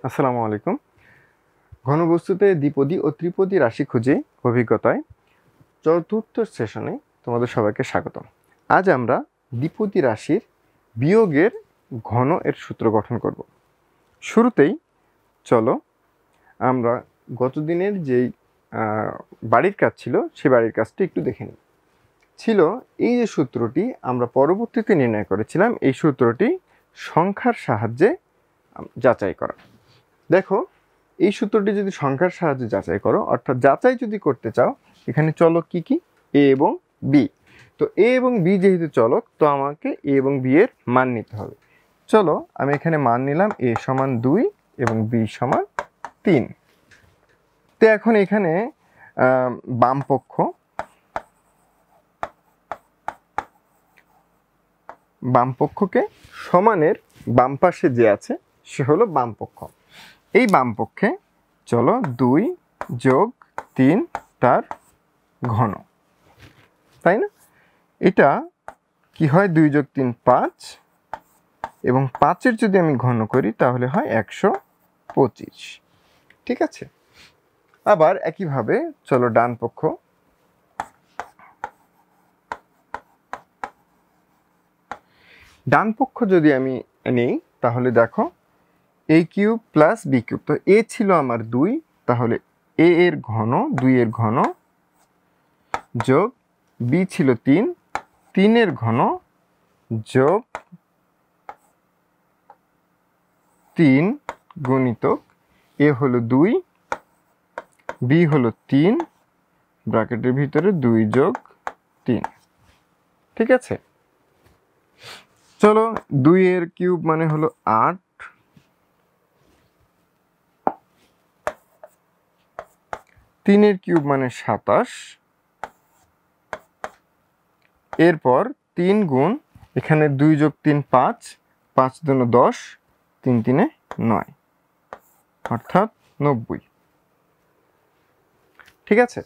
আসসালামু আলাইকুম। ঘনবস্তুতে দ্বিপদী ও ত্রিপদী রাশি খুঁজে অভিজ্ঞতায় চতুর্থ সেশনে তোমাদের সবাইকে স্বাগতম। আজ আমরা দ্বিপদী রাশির বিয়োগের ঘন এর সূত্র গঠন করব। শুরুতেই চলো আমরা গতদিনের যেই বাড়ির কাজ ছিল সেই বাড়ির কাজটি একটু দেখে নিই। ছিল এই যে সূত্রটি আমরা পরবর্তীতে নির্ণয় করেছিলাম, এই সূত্রটি সংখ্যার সাহায্যে যাচাই করা। দেখো, এই সূত্রটি যদি সংখ্যার সাহায্যে যাচাই করো, অর্থাৎ যাচাই যদি করতে চাও, এখানে চলক কি কি, এ এবং বি। তো এ এবং বি যেহেতু চলক, তো আমাকে এ এবং বি এর মান নিতে হবে। চলো আমি এখানে মান নিলাম এ সমান 2 এবং বি সমান 3। তো এখন এখানে বাম পক্ষকে সমানের বাম পাশে যে আছে সে হলো বাম পক্ষ। এই বাম পক্ষে চলো 2 যোগ 3 তার ঘন, তাই না? এটা কি হয়, 2 যোগ 3 5, এবং 5-এর যদি আমি ঘন করি তাহলে হয় 125। ঠিক আছে, আবার একইভাবে চলো ডান পক্ষ, যদি আমি নেই তাহলে দেখো এ কিউব প্লাস বি কিউব। তো এ ছিল আমার 2, তাহলে এ এর ঘন 2 এর ঘন যোগ বি ছিল 3, 3 এর ঘন যোগ 3 গুণিতক এ হলো 2, বি হলো 3, ব্র্যাকেটের ভিতরে 2 যোগ 3। ঠিক আছে, চলো 2 এর কিউব মানে হলো 8, 3 এর কিউব মানে 27, এরপর 3 গুণ এখানে 2 যোগ 3 5, 5 দুগুণে 10, 3 3-এ 9, অর্থাৎ 90। ঠিক আছে,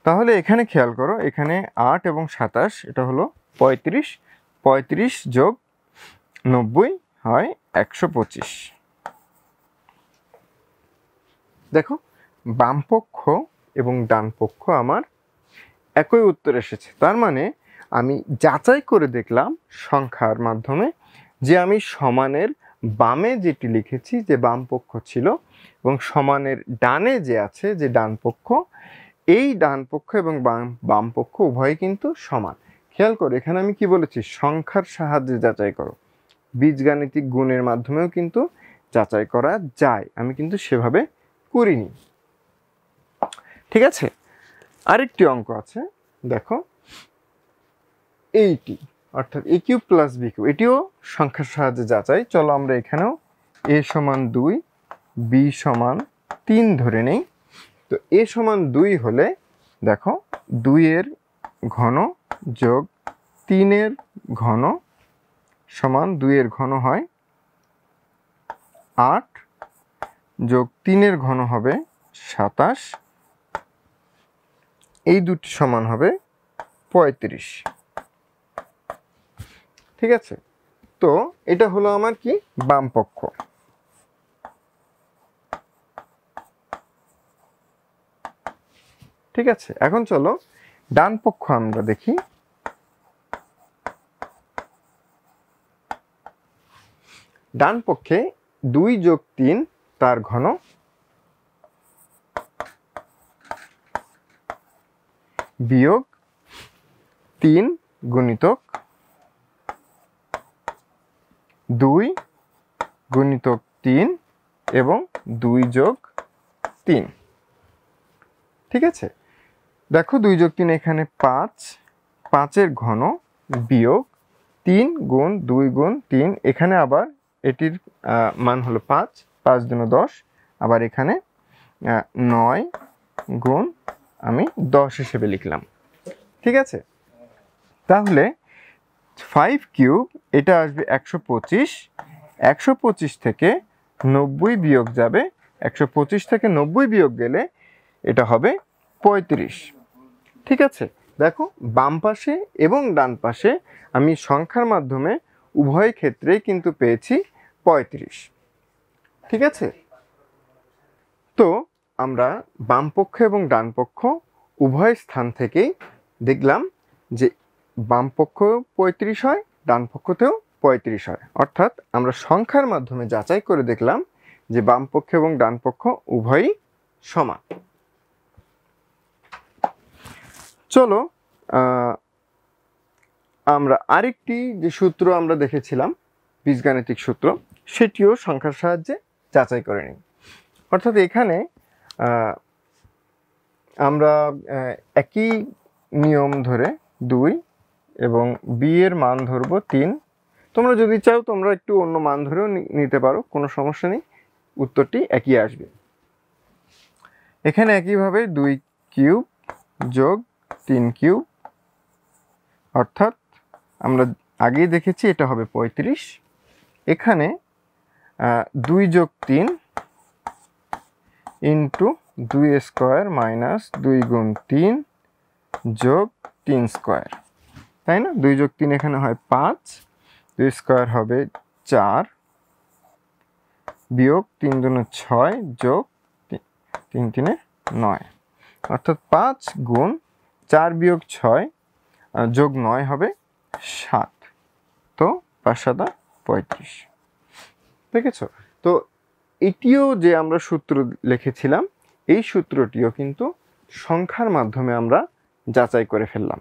তাহলে এখানে খেয়াল করো, এখানে 8 এবং 27 এটা হলো 35, 35 যোগ 90 হয় 125। দেখো, বাম পক্ষ এবং ডান পক্ষ আমার একই উত্তর এসেছে। তার মানে আমি যাচাই করে দেখলাম সংখ্যার মাধ্যমে যে আমি সমানের বামে যেটি লিখেছি যে বাম পক্ষ ছিল, এবং সমানের ডানে যে আছে যে ডান পক্ষ, এই ডান পক্ষ এবং বাম পক্ষ উভয়ই কিন্তু সমান। খেয়াল করো, এখানে আমি কি বলেছি, সংখ্যার সাহায্যে যাচাই করো। বীজগাণিতিক গুণের মাধ্যমেও কিন্তু যাচাই করা যায়, আমি কিন্তু সেভাবে করিনি। ঠিক আছে, আরেকটি অঙ্ক আছে, দেখো এইটি, অর্থাৎ এ কিউব প্লাস বি কিউব, এটিও সংখ্যার সাহায্যে যাচাই। চলো আমরা এখানেও এ সমান 2, বি সমান 3 ধরে নেই। তো এ সমান 2 হলে দেখো 2 এর ঘন যোগ 3 এর ঘন সমান 2 এর ঘন হয় 8, যোগ 3 এর ঘন হবে 27, এই দুটি সমান হবে 35। ঠিক আছে, তো এটা হলো আমার কি, বাম পক্ষ। ঠিক আছে, এখন চলো ডান পক্ষ আমরা দেখি। ডান পক্ষে 2 যোগ 3 তার ঘন বিয়োগ 3 গুণিতক 2 গুণিতক 3 এবং 2 যোগ 3। ঠিক আছে, দেখো 2 যোগ 3 এখানে 5, 5-এর ঘন বিয়োগ 3 গুণ 2 গুণ 3, এখানে আবার এটির মান হলো 5, 5 দুগুণে 10, আবার এখানে 9 গুণ আমি 10 হিসেবে লিখলাম। ঠিক আছে, তাহলে 5 কিউব এটা আসবে 125, 125 থেকে 90 বিয়োগ যাবে, 125 থেকে 90 বিয়োগ গেলে এটা হবে 35। ঠিক আছে, দেখো বাম পাশে এবং ডান পাশে আমি সংখ্যার মাধ্যমে উভয় ক্ষেত্রেই কিন্তু পেয়েছি 35। ঠিক আছে, তো আমরা বাম পক্ষ এবং ডান পক্ষ উভয় স্থান থেকেই দেখলাম যে বাম পক্ষ 35 হয়, ডান পক্ষতেও 35 হয়। অর্থাৎ আমরা সংখ্যার মাধ্যমে যাচাই করে দেখলাম যে বাম পক্ষ এবং ডান পক্ষ উভয়ই সমান। চলো আমরা আরেকটি যে সূত্র আমরা দেখেছিলাম বীজগাণিতিক সূত্র, সেটিও সংখ্যার সাহায্যে যাচাই করে নিই। অর্থাৎ এখানে আমরা একই নিয়ম ধরে 2 এবং বি এর মান ধরব 3। তোমরা যদি চাও তোমরা একটু অন্য মান ধরেও নিতে পারো, কোনো সমস্যা নেই, উত্তরটি একই আসবে। এখানে একইভাবে 2 কিউব যোগ 3 কিউব, অর্থাৎ আমরা আগেই দেখেছি এটা হবে 35। এখানে 2 যোগ 3 ইন্টু 2 স্কোয়ার মাইনাস 2 গুণ 3 যোগ 3 স্কোয়ার, তাই না? 2 যোগ 3 এখানে হয় 5, 2 স্কোয়ার হবে 4, বিয়োগ 3 দুগুণে 6 যোগ 3 তিনে 9, অর্থাৎ 5 গুণ 4 বিয়োগ 6 যোগ 9 হবে 7। তো 5 7 35। দেখেছ? তো এটিও যে আমরা সূত্র লিখেছিলাম, এই সূত্রটিও কিন্তু সংখ্যার মাধ্যমে আমরা যাচাই করে ফেললাম।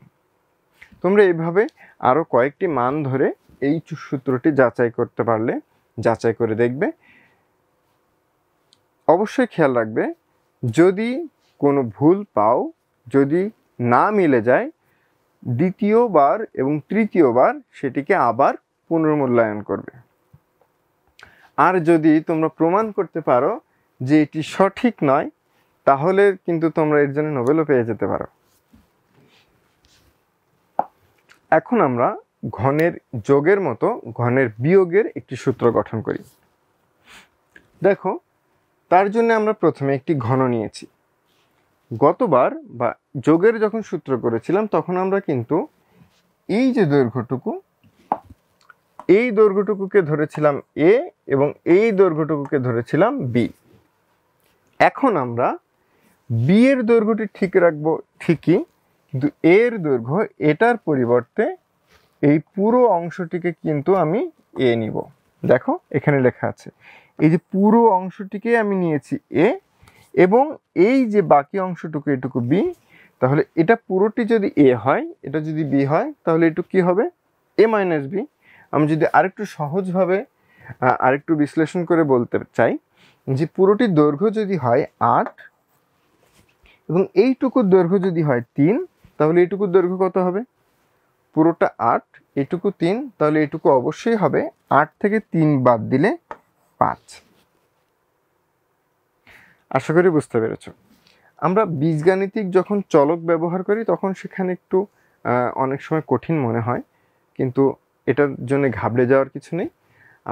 তোমরা এইভাবে আরও কয়েকটি মান ধরে এই সূত্রটি যাচাই করতে পারলে যাচাই করে দেখবে। অবশ্যই খেয়াল রাখবে, যদি কোনো ভুল পাও, যদি না মিলে যায়, দ্বিতীয়বার এবং তৃতীয়বার সেটিকে আবার পুনর্মূল্যায়ন করবে। আর যদি তোমরা প্রমাণ করতে পারো যে এটি সঠিক নয়, তাহলে কিন্তু তোমরা এর জন্য নোবেলও পেয়ে যেতে পারো। এখন আমরা ঘনের যোগের মতো ঘনের বিয়োগের একটি সূত্র গঠন করি। দেখো, তার জন্য আমরা প্রথমে একটি ঘন নিয়েছি। গতবার বা যোগের যখন সূত্র করেছিলাম তখন আমরা কিন্তু এই যে দৈর্ঘ্যটুকু, এই দৈর্ঘ্যটুকুকে ধরেছিলাম এ এবং এই দৈর্ঘ্যটুকুকে ধরেছিলাম বি। এখন আমরা বি এর দৈর্ঘ্যটি ঠিক রাখবো ঠিকই, কিন্তু এর দৈর্ঘ্য এটার পরিবর্তে এই পুরো অংশটিকে কিন্তু আমি এ নিব। দেখো এখানে লেখা আছে, এই যে পুরো অংশটিকে আমি নিয়েছি এ এবং এই যে বাকি অংশটুকু এটুকু বি। তাহলে এটা পুরোটি যদি এ হয়, এটা যদি বি হয়, তাহলে এটুকু কি হবে? এ মাইনাস বি। আমি যদি আরেকটু সহজভাবে আরেকটু বিশ্লেষণ করে বলতে চাই যে পুরোটির দৈর্ঘ্য যদি হয় 8 এবং এইটুকুর দৈর্ঘ্য যদি হয় 3, তাহলে এইটুকুর দৈর্ঘ্য কত হবে? পুরোটা 8, এইটুকু 3, তাহলে এইটুকু অবশ্যই হবে 8 থেকে 3 বাদ দিলে 5। আশা করি বুঝতে পেরেছ। আমরা বীজগাণিতিক যখন চলক ব্যবহার করি তখন সেখানে একটু অনেক সময় কঠিন মনে হয়, কিন্তু এটার জন্য ঘাবড়ে যাওয়ার কিছু নেই।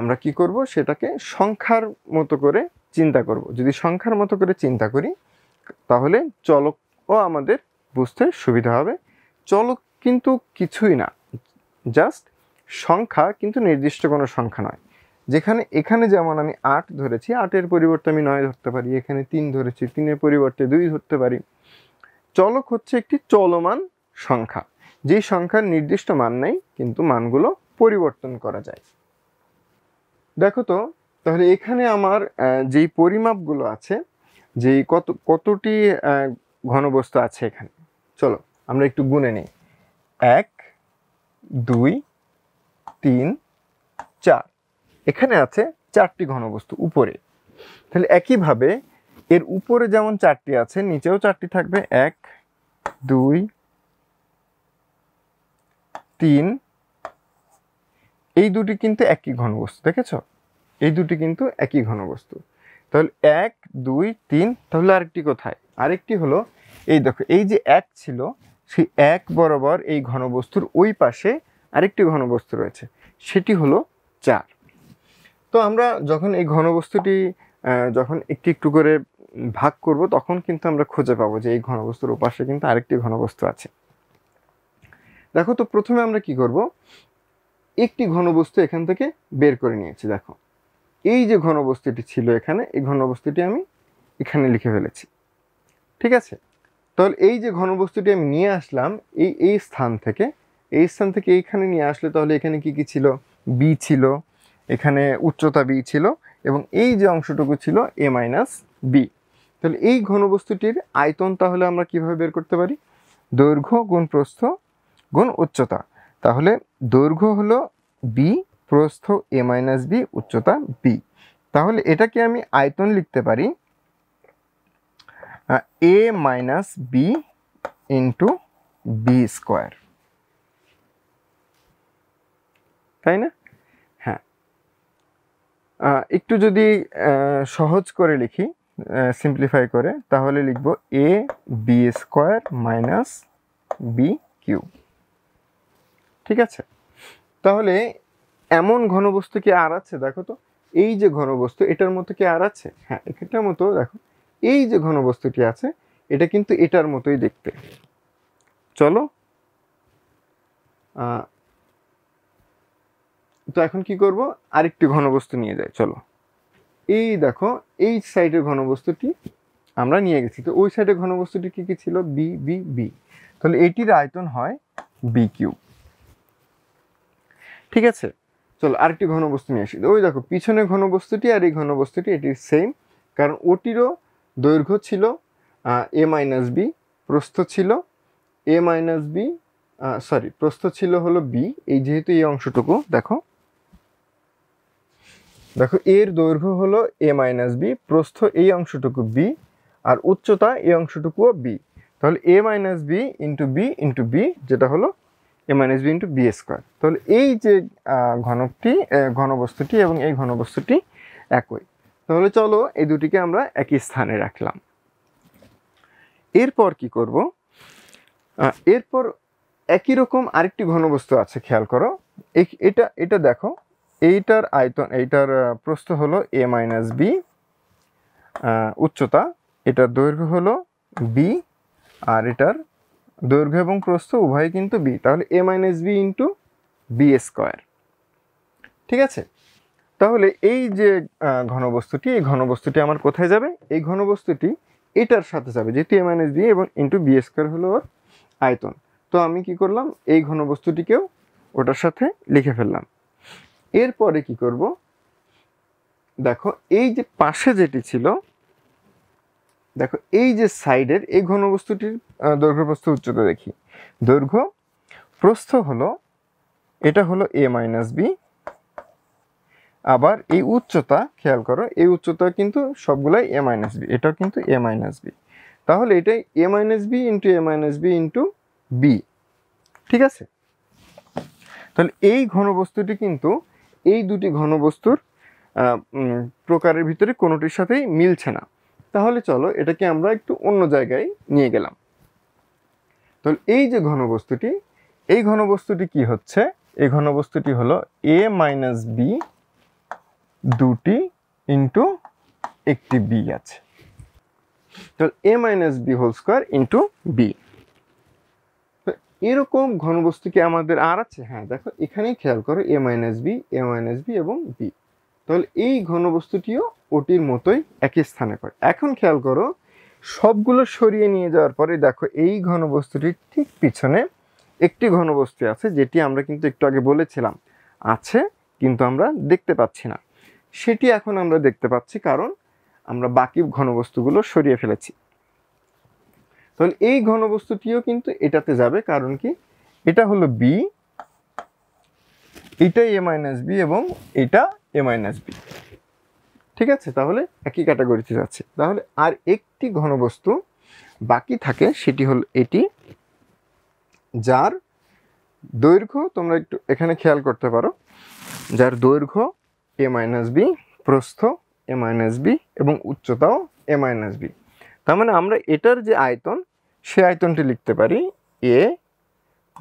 আমরা কি করব, সেটাকে সংখ্যার মতো করে চিন্তা করব। যদি সংখ্যার মতো করে চিন্তা করি তাহলে চলকও আমাদের বুঝতে সুবিধা হবে। চলক কিন্তু কিছুই না, জাস্ট সংখ্যা, কিন্তু নির্দিষ্ট কোনো সংখ্যা নয়। যেখানে এখানে যেমন আমি 8 ধরেছি, 8-এর পরিবর্তে আমি 9 ধরতে পারি। এখানে 3 ধরেছি, 3-এর পরিবর্তে 2 ধরতে পারি। চলক হচ্ছে একটি চলমান সংখ্যা, যেই সংখ্যার নির্দিষ্ট মান নেই, কিন্তু মানগুলো পরিবর্তন করা যায়। দেখো তো, তাহলে এখানে আমার যেই পরিমাপগুলো আছে, যেই কতটি ঘনবস্তু আছে এখানে, চলো আমরা একটু গুনে নিই। 1 2 3 4, এখানে আছে 4টি ঘনবস্তু উপরে। তাহলে একইভাবে এর উপরে যেমন 4টি আছে, নিচেও 4টি থাকবে। 1 2 3, এই দুটি কিন্তু একই ঘনবস্তু, দেখেছো? এই দুটি কিন্তু একই ঘনবস্তু। তাহলে 1 2 3, তাহলে আরেকটি কোথায়? আরেকটি হলো এই দেখো, এই যে 1 ছিল, সেই 1 বরাবর এই ঘনবস্তুর ওই পাশে আরেকটি ঘনবস্তু রয়েছে, সেটি হলো 4। তো আমরা যখন এই ঘনবস্তুটি যখন একটু একটু করে ভাগ করব, তখন কিন্তু আমরা খুঁজে পাবো যে এই ঘনবস্তুর ওপাশে কিন্তু আরেকটি ঘনবস্তু আছে। দেখো তো, প্রথমে আমরা কি করব, একটি ঘনবস্তু এখান থেকে বের করে নিয়েছি। দেখো, এই যে ঘনবস্তুটি ছিল এখানে, এই ঘনবস্তুটি আমি এখানে লিখে ফেলেছি। ঠিক আছে, তাহলে এই যে ঘনবস্তুটি আমি নিয়ে আসলাম এই স্থান থেকে, এইখানে নিয়ে আসলে তাহলে এখানে কি কি ছিল, বি ছিল, এখানে উচ্চতা বি ছিল, এবং এই যে অংশটুকু ছিল এ মাইনাস বি। তাহলে এই ঘনবস্তুটির আয়তন তাহলে আমরা কিভাবে বের করতে পারি, দৈর্ঘ্য গুণ প্রস্থ গুণ উচ্চতা। তাহলে দৈর্ঘ্য হলো বি, প্রস্থ এ মাইনাস বি, উচ্চতা বি। তাহলে এটাকে আমি আয়তন লিখতে পারি a minus B into b square, তাই না? হ্যাঁ, একটু যদি সহজ করে লিখি, সিম্পলিফাই করে, তাহলে লিখব a b square minus b cube. ঠিক আছে, তাহলে এমন ঘনবস্তু কি আর আছে? দেখো তো, এই যে ঘনবস্তু, এটার মতো কি আর আছে? হ্যাঁ, এটার মতো। দেখো, এই যে ঘনবস্তুটি আছে, এটা কিন্তু এটার মতোই দেখতে। চলো, তো এখন কি করব, আরেকটি ঘনবস্তু নিয়ে যাই। চলো, এই দেখো, এই সাইডের ঘনবস্তুটি আমরা নিয়ে গেছি। তো ওই সাইডের ঘনবস্তুটি কি কি ছিল, বি বি বি। তাহলে এটির আয়তন হয় বি কিউ। ঠিক আছে, চলো আরেকটি ঘনবস্তু নিয়ে আসি। ওই দেখো, পিছনের ঘনবস্তুটি আর এই ঘনবস্তুটি এটির সেম, কারণ ওটিরও দৈর্ঘ্য ছিল এ মাইনাস বি, প্রস্থ ছিল এ মাইনাস বি, সরি, প্রস্থ ছিল হলো বি। এই যেহেতু এই অংশটুকু দেখো, দেখো এর দৈর্ঘ্য হলো এ মাইনাস বি, প্রস্থ এই অংশটুকু বি, আর উচ্চতা এই অংশটুকুও বি। তাহলে a minus B into b, যেটা হলো a minus B into b square. তাহলে এই যে ঘনবস্তুটি এবং এই ঘনবস্তুটি একই। তাহলে চলো এই দুটিকে আমরা একই স্থানে রাখলাম। এরপর কি করব, এরপর একই রকম আরেকটি ঘনবস্তু আছে, খেয়াল করো। এটা দেখো, এইটার আয়তন, এইটার প্রস্থ হলো এ মাইনাস বি, উচ্চতা, এটার দৈর্ঘ্য হলো বি, আর এটার দৈর্ঘ্য এবং প্রস্থ উভয় কিন্তু বি। তাহলে a minus B into b square. ঠিক আছে, তাহলে এই যে ঘনবস্তুটি, এই ঘনবস্তুটি আমার কোথায় যাবে, এই ঘনবস্তুটি এটার সাথে যাবে, যেহেতু এ মাইনাস বি এবং ইন্টু বি স্কোয়ার হলো ওর আয়তন। তো আমি কি করলাম, এই ঘনবস্তুটিকেও ওটার সাথে লিখে ফেললাম। এরপরে কি করব, দেখো এই যে পাশে যেটি ছিল, দেখো এই যে সাইডের এই ঘনবস্তুটির দৈর্ঘ্য প্রস্থ উচ্চতা দেখি। দৈর্ঘ্য প্রস্থ হলো, এটা হলো এ মাইনাস বি, আবার এই উচ্চতা খেয়াল করো, এই উচ্চতা কিন্তু সবগুলাই এ মাইনাস বি, এটাও কিন্তু এ মাইনাস বি। তাহলে এটাই A minus B into A minus B into B. ঠিক আছে, তাহলে এই ঘনবস্তুটি কিন্তু এই দুটি ঘনবস্তুর প্রকারের ভিতরে কোনোটির সাথেই মিলছে না। তাহলে চলো এটাকে আমরা একটু অন্য জায়গায় নিয়ে গেলাম। তাহলে এই যে ঘনবস্তুটি, এই ঘনবস্তুটি কি হচ্ছে, এই ঘনবস্তুটি হলো এ মাইনাস বি দুটি ইন্টু একটি বি আছে। তাহলে a minus B whole square into b. এরকম ঘনবস্তু কি আমাদের আর আছে? হ্যাঁ, দেখো এখানেই খেয়াল করো, এ মাইনাস বি এবং বি। তাহলে এই ঘনবস্তুটিও ওটির মতোই একই স্থানে করে। এখন খেয়াল করো, সবগুলো সরিয়ে নিয়ে যাওয়ার পরে দেখো এই ঘনবস্তুটির ঠিক পিছনে একটি ঘনবস্তু আছে, যেটি আমরা কিন্তু একটু আগে বলেছিলাম আছে, কিন্তু আমরা দেখতে পাচ্ছি না। সেটি এখন আমরা দেখতে পাচ্ছি, কারণ আমরা বাকি ঘনবস্তুগুলো সরিয়ে ফেলেছি। তাহলে এই ঘনবস্তুটিও কিন্তু এটাতে যাবে, কারণ কি, এটা হলো বি, এটা এ মাইনাস বি এবং এটা এ মাইনাস বি। ঠিক আছে, তাহলে একই ক্যাটাগরিতে যাচ্ছে। তাহলে আর একটি ঘনবস্তু বাকি থাকে, সেটি হলো এটি, যার দৈর্ঘ্য তোমরা একটু এখানে খেয়াল করতে পারো, যার দৈর্ঘ্য এ মাইনাস বি, প্রস্থ এ মাইনাস বি এবং উচ্চতাও এ মাইনাস বি। তার মানে আমরা এটার যে আয়তন, সে আয়তনটি লিখতে পারি এ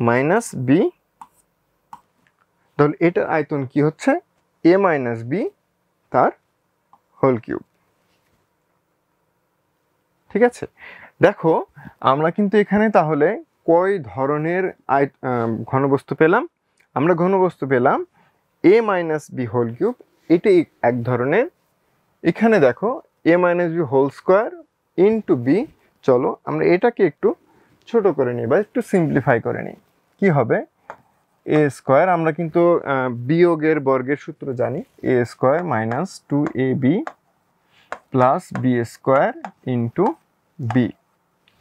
মাইনাস বি। তাহলে এটার আয়তন কি হচ্ছে, এ মাইনাস বি তার হোল কিউব। ঠিক আছে, দেখো আমরা কিন্তু এখানে তাহলে কয় ধরনের ঘনবস্তু পেলাম? আমরা ঘনবস্তু পেলাম a minus B whole cube, এটাই এক ধরনের। এখানে দেখো a minus B whole square into b. চলো আমরা এটাকে একটু ছোট করে নিই বা একটু সিম্পলিফাই করে নিই। কি হবে? এ স্কোয়ার, আমরা কিন্তু বিয়োগের বর্গের সূত্র জানি, a square minus 2ab plus b square into B.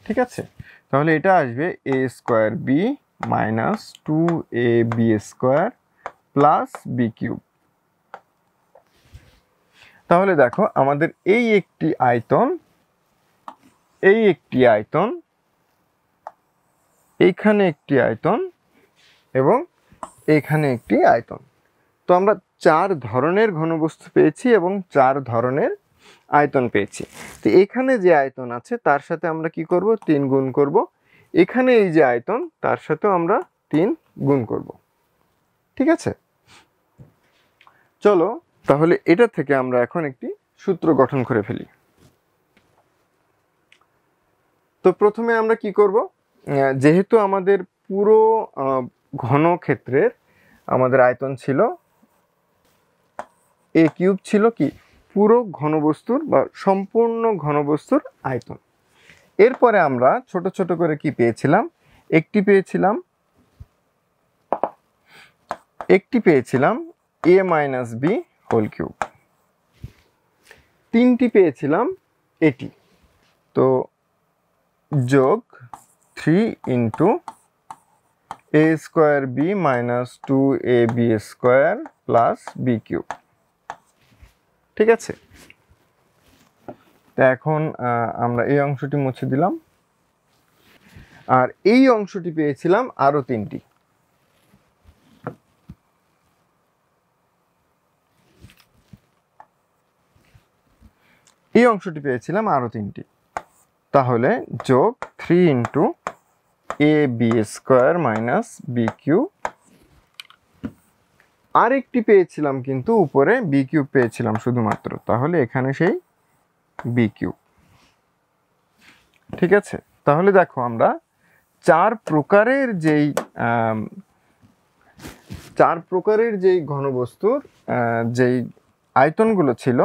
ঠিক আছে, তাহলে এটা আসবে a square b minus 2ab square plus b cube. তাহলে দেখো আমাদের এই একটি আয়তন, এইখানে একটি আয়তন এবং এইখানে একটি আয়তন। তো আমরা 4 ধরনের ঘনবস্তু পেয়েছি এবং 4 ধরনের আয়তন পেয়েছি। তো এখানে যে আয়তন আছে তার সাথে আমরা কি করব? 3 গুণ করব। এখানে এই যে আয়তন তার সাথেও আমরা 3 গুণ করব। ঠিক আছে, চলো তাহলে এটা থেকে আমরা এখন একটি সূত্র গঠন করে ফেলি। তো প্রথমে আমরা কি করব? যেহেতু আমাদের পুরো ঘনক্ষেত্রের আমাদের আয়তন ছিল এ কিউব, ছিল কি পুরো ঘনবস্তুর বা সম্পূর্ণ ঘনবস্তুর আয়তন। এরপরে আমরা ছোট ছোট করে কি পেয়েছিলাম? একটি পেয়েছিলাম a minus B whole cube, 3টি পেয়েছিলাম এটি। তো যোগ 3 into a square b minus 2ab square plus b cube. ঠিক আছে, তো এখন আমরা এই অংশটি মুছে দিলাম। আর এই অংশটি পেয়েছিলাম আরো 3টি। এই অংশটি পেয়েছিলাম আরো 3টি। তাহলে যোগ 3 into a b square minus B cube. আরেকটি পেয়েছিলাম কিন্তু উপরে বি কিউব পেয়েছিলাম শুধুমাত্র, তাহলে এখানে সেই বি কিউব। ঠিক আছে, তাহলে দেখো আমরা 4 প্রকারের যেই ঘনবস্তুর যেই আয়তনগুলো ছিল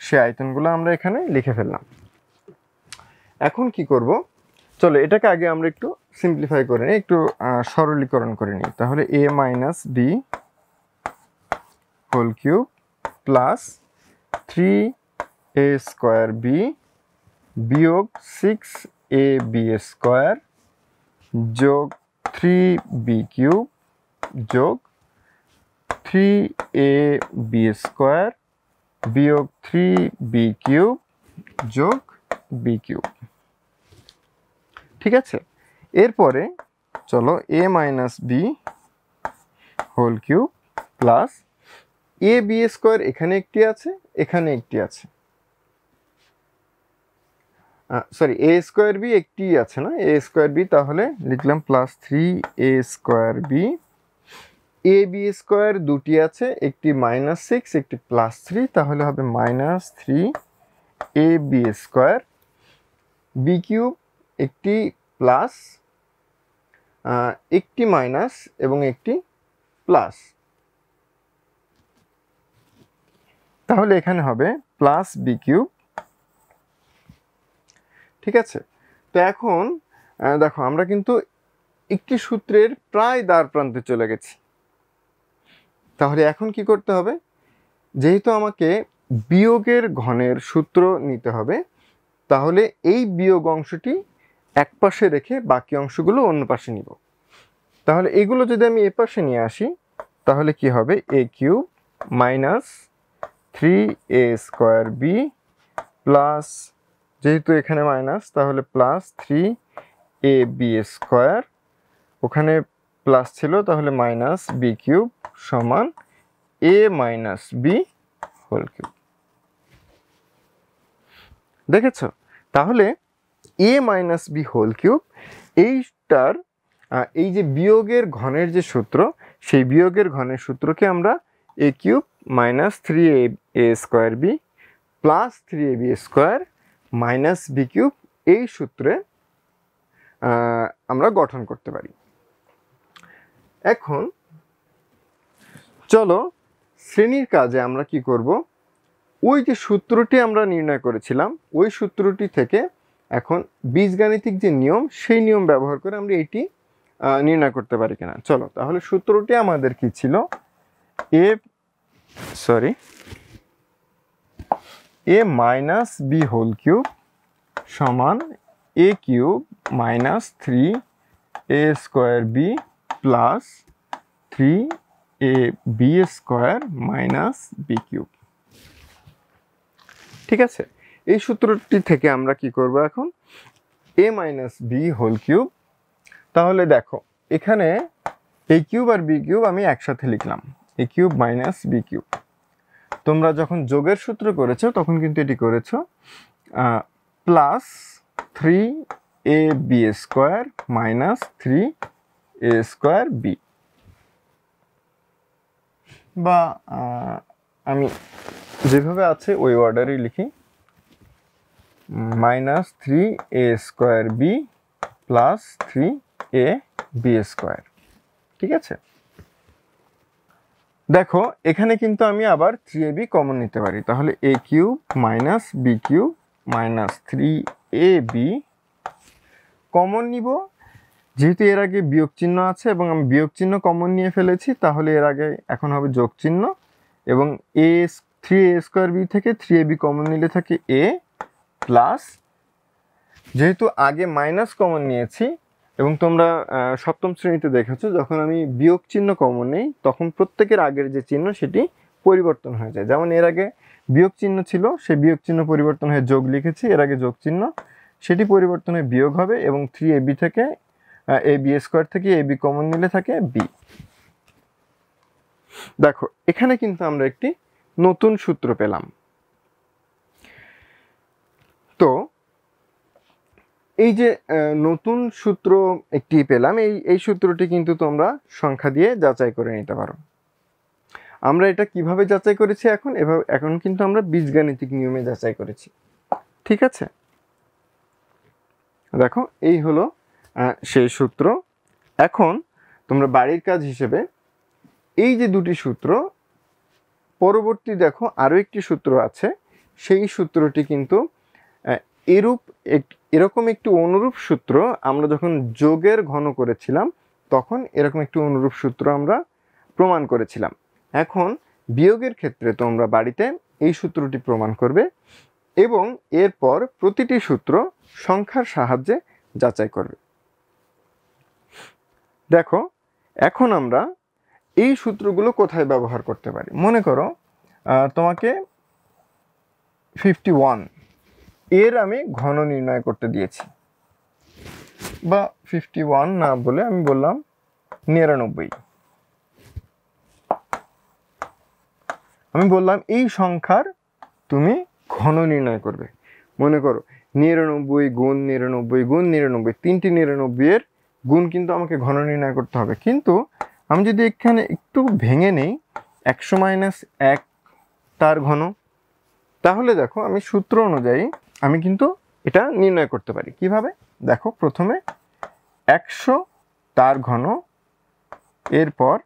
সেই আয়তনগুলো আমরা এখানে লিখে ফেললাম। এখন কি করব? চলো এটাকে আগে আমরা একটু সিম্পলিফাই করে নিই, একটু সরলীকরণ করে নিই। তাহলে a minus B whole cube plus 3a square b বিয়োগ 6ab স্কোয়ার যোগ 3b কিউব যোগ 3ab স্কোয়ার বিয়োগ 3b কিউব যোগ b কিউব। ঠিক আছে, এরপরে চলো a minus B whole cube plus a b square, এখানে একটি আছে, এখানে একটি আছে, সরি এ স্কোয়ার বি একটি আছে না, এ স্কোয়ার বি, তাহলে লিখলাম প্লাস 3a স্কোয়ার বি। এ বি স্কোয়ার দুটি আছে, একটি -6 একটি +3, তাহলে হবে -3ab স্কোয়ার। বি কিউব একটি প্লাস, একটি মাইনাস এবং একটি প্লাস, তাহলে এখানে হবে প্লাস বি কিউব। ঠিক আছে, তো এখন দেখো আমরা কিন্তু একটি সূত্রের প্রায় দ্বার প্রান্তে চলে গেছি। তাহলে এখন কি করতে হবে? যেহেতু আমাকে বিয়োগের ঘনের সূত্র নিতে হবে, তাহলে এই বিয়োগ অংশটি এক পাশে রেখে বাকি অংশগুলো অন্য পাশে নিব। তাহলে এগুলো যদি আমি এ পাশে নিয়ে আসি তাহলে কি হবে? A cube minus 3a square B plus, যেহেতু এখানে মাইনাস তাহলে প্লাস 3ab স্কোয়ার, ওখানে প্লাস ছিল তাহলে মাইনাস বি কিউব সমান এ মাইনাস বি হোল কিউব। দেখেছ? তাহলে a minus B whole cube এইটার এই যে বিয়োগের ঘনের যে সূত্র, সেই বিয়োগের ঘনের সূত্রকে আমরা a cube minus 3a square B plus 3ab square minus B cube এই সূত্রে আমরা গঠন করতে পারি। এখন চলো শ্রেণীর কাজে আমরা কি করব? ওই যে সূত্রটি আমরা নির্ণয় করেছিলাম ওই সূত্রটি থেকে এখন বীজগাণিতিক যে নিয়ম সেই নিয়ম ব্যবহার করে আমরা এটি নির্ণয় করতে পারি কিনা। চলো তাহলে সূত্রটি আমাদের কি ছিল, a minus B whole cube সমান a cube minus 3a square B plus 3ab square minus B cube. ঠিক আছে, এই সূত্রটি থেকে আমরা কি করব এখন, a minus B whole cube. তাহলে দেখো এখানে a কিউব আর b কিউব আমি একসাথে লিখলাম, a cube minus B cube. তোমরা যখন যোগের সূত্র করেছো তখন কিন্তু এটি করেছো plus 3ab square minus 3a square B, বা আমি যেভাবে আছে ওই অর্ডারেই লিখি, minus 3a square B plus 3ab square. ঠিক আছে, দেখো এখানে কিন্তু আমি আবার 3ab কমন নিতে পারি, তাহলে a cube minus B cube minus 3ab common নিব। যেহেতু এর আগে বিয়োগ চিহ্ন আছে এবং আমি বিয়োগ চিহ্ন কমন নিয়ে ফেলেছি, তাহলে এর আগে এখন হবে যোগ চিহ্ন, এবং a 3a স্কোয়ার বি থেকে 3ab কমন নিলে থাকে a প্লাস, যেহেতু আগে মাইনাস কমন নিয়েছি এবং তোমরা সপ্তম শ্রেণীতে দেখেছো যখন আমি বিয়োগ চিহ্ন কমন নেই তখন প্রত্যেকের আগের যে চিহ্ন সেটি পরিবর্তন হয়ে যায়। যেমন এর আগে বিয়োগ চিহ্ন ছিল, সেই বিয়োগ চিহ্ন পরিবর্তন হয়ে যোগ লিখেছি, এর আগে যোগ চিহ্ন সেটি পরিবর্তন হয়ে বিয়োগ হবে, এবং 3ab থেকে ab স্কোয়ার থেকে ab কমন নিলে থাকে b। দেখো এখানে কিন্তু আমরা একটি নতুন সূত্র পেলাম। তো এই যে নতুন সূত্র একটি পেলাম, এই সূত্রটি কিন্তু তোমরা সংখ্যা দিয়ে যাচাই করে নিতে পারো। আমরা এটা কিভাবে যাচাই করেছি, এখন কিন্তু আমরা বীজগাণিতিক নিয়মে যাচাই করেছি। ঠিক আছে, দেখো এই হলো সেই সূত্র। এখন তোমরা বাড়ির কাজ হিসেবে এই যে দুটি সূত্র, পরবর্তী দেখো আরও একটি সূত্র আছে, সেই সূত্রটি কিন্তু এরকম একটি অনুরূপ সূত্র আমরা যখন যোগের ঘন করেছিলাম তখন এরকম একটি অনুরূপ সূত্র আমরা প্রমাণ করেছিলাম। এখন বিয়োগের ক্ষেত্রে তোমরা বাড়িতে এই সূত্রটি প্রমাণ করবে এবং এরপর প্রতিটি সূত্র সংখ্যার সাহায্যে যাচাই করবে। দেখো এখন আমরা এই সূত্রগুলো কোথায় ব্যবহার করতে পারি। মনে করো তোমাকে 51 এর আমি ঘন নির্ণয় করতে দিয়েছি, বা 51 না বলে আমি বললাম 99। আমি বললাম এই সংখ্যার তুমি ঘন নির্ণয় করবে। মনে করো 99 গুণ 99 গুণ 99, 3টি 99 এর গুণ কিন্তু আমাকে ঘন নির্ণয় করতে হবে। কিন্তু আমি যদি এখানে একটু ভেঙে নেই 100 মাইনাস 1 তার ঘন, তাহলে দেখো আমি সূত্র অনুযায়ী আমি কিন্তু এটা নির্ণয় করতে পারি। কিভাবে দেখো, প্রথমে 100 তার ঘন, এরপর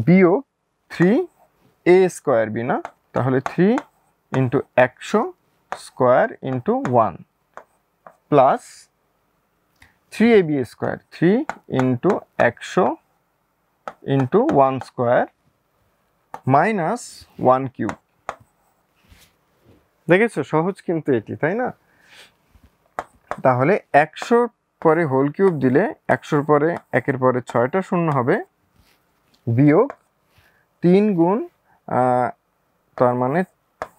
বিয়োগ 3a স্কোয়ার বি, না তাহলে 3 into 100 square into 1 plus 3ab square, 3 into 100 into 1 square minus 1 cube. দেখেছো সহজ কিন্তু এটি, তাই না? তাহলে 100 পরে হোল কিউব দিলে 100 পরে 1-এর পরে 6টা শূন্য হবে, বিয়োগ 3 গুণ তার মানে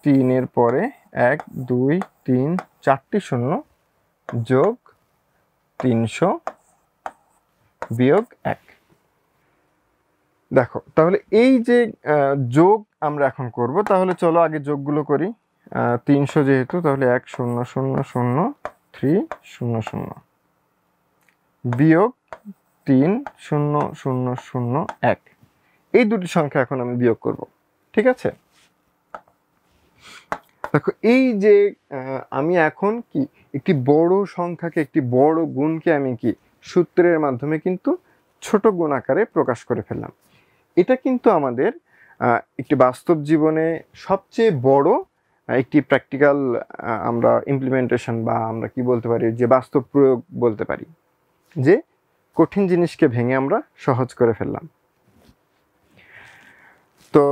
3-এর পরে 1 2 3 4টি শূন্য যোগ 300 বিয়োগ 1। দেখো তাহলে এই যে যোগ আমরা এখন করব, তাহলে চলো আগে যোগগুলো করি। 300 যেহেতু, তাহলে 1 0 0 0 3 0 0 বিয়োগ 3 0 0 0 1, এই দুটি সংখ্যা এখন আমি বিয়োগ করব। ঠিক আছে, দেখো এই যে আমি এখন কি একটি বড় সংখ্যাকে, একটি বড় গুণকে আমি কি সূত্রের মাধ্যমে কিন্তু ছোট গুণ আকারে প্রকাশ করে ফেললাম। এটা কিন্তু আমাদের একটি বাস্তব জীবনে সবচেয়ে বড় একটি প্র্যাকটিক্যাল আমরা ইমপ্লিমেন্টেশন বা আমরা কি বলতে পারি যে বাস্তব প্রয়োগ বলতে পারি, যে কঠিন জিনিসকে ভেঙে আমরা সহজ করে ফেললাম। তো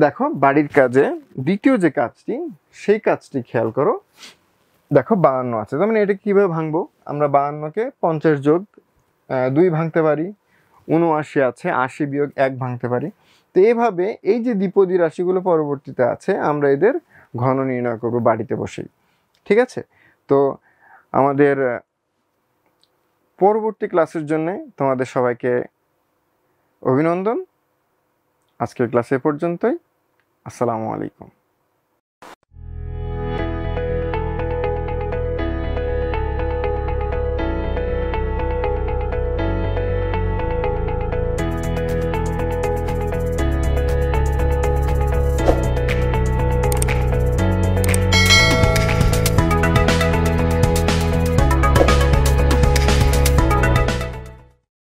দেখো বাড়ির কাজে দ্বিতীয় যে কাজটি, সেই কাজটি খেয়াল করো। দেখো 52 আছে, তার মানে এটা কিভাবে ভাঙবো? আমরা 52কে 50 যোগ 2 ভাঙতে পারি। 79 আছে, 80 বিয়োগ 1 ভাঙতে পারি। তো এভাবে এই যে দ্বিপদী রাশিগুলো পরবর্তীতে আছে, আমরা এদের ঘন নির্ণয় করব বাড়িতে বসেই। ঠিক আছে? তো আমাদের পরবর্তী ক্লাসের জন্য তোমাদের সবাইকে অভিনন্দন। আজকের ক্লাস এ পর্যন্তই। আসসালামু আলাইকুম।